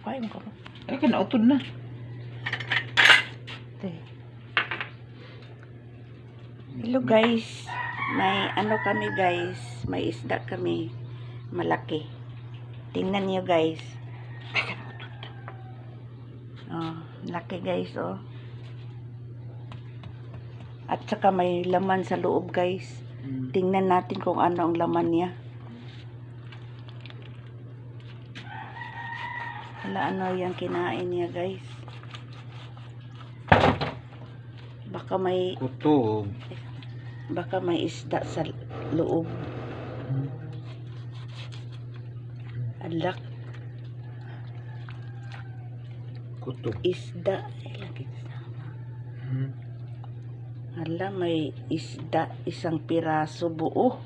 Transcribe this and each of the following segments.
Kain ko. Ay, kanautod na. Hello guys. May ano kami guys. May isda kami. Malaki. Tingnan niyo guys. Ay, kanautod na. Oh, laki guys oh. At saka may laman sa loob guys. Tingnan natin kung ano ang laman niya. Wala ano yung kinain niya guys. Kutob. Baka may isda sa loob. Alak. Kutob. Isda. Hala, may isda. Isang piraso buo.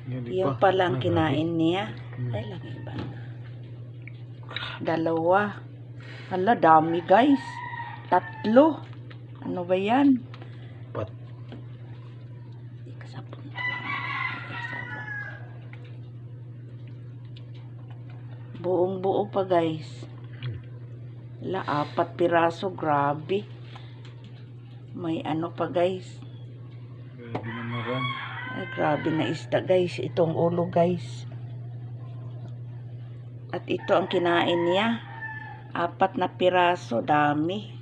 Yung pala ang kinain niya. Ay, lagi ba? Dalawa. Hala, dami guys. 3. Ano ba yan? Pat. Ikasapon. Buong buo pa guys. Hala, 4 piraso. Grabe. May ano pa guys. Grabe na maran. Ay, grabe na isda guys. Itong ulo guys. At ito ang kinain niya. 4 na piraso. Dami.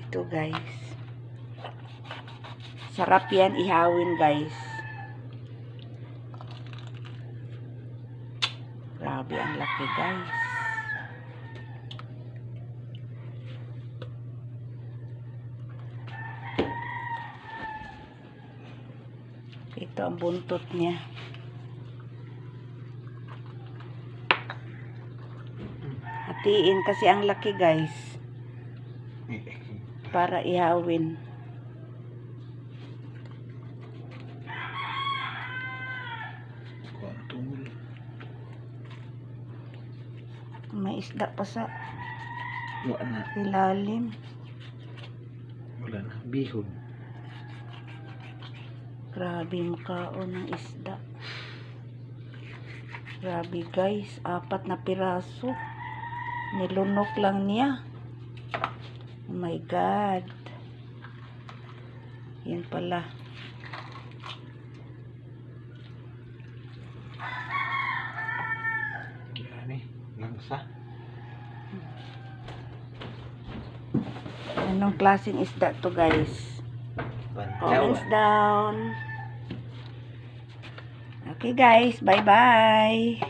Ito guys. Sarap yan ihawin guys. Grabe ang laki guys. Ito ang buntot niya. Hatiin kasi ang laki guys. Para ihawin. Kuantul. May isda pa sa Wala na. ilalim. Wala na. Bihon. Grabe makaon ng isda. Grabe guys, 4 na piraso. Nilunok lang niya. Oh my God. Yan pala. Yan eh. Langsa. Anong klaseng isda to guys? Comments down. Okay guys, bye bye.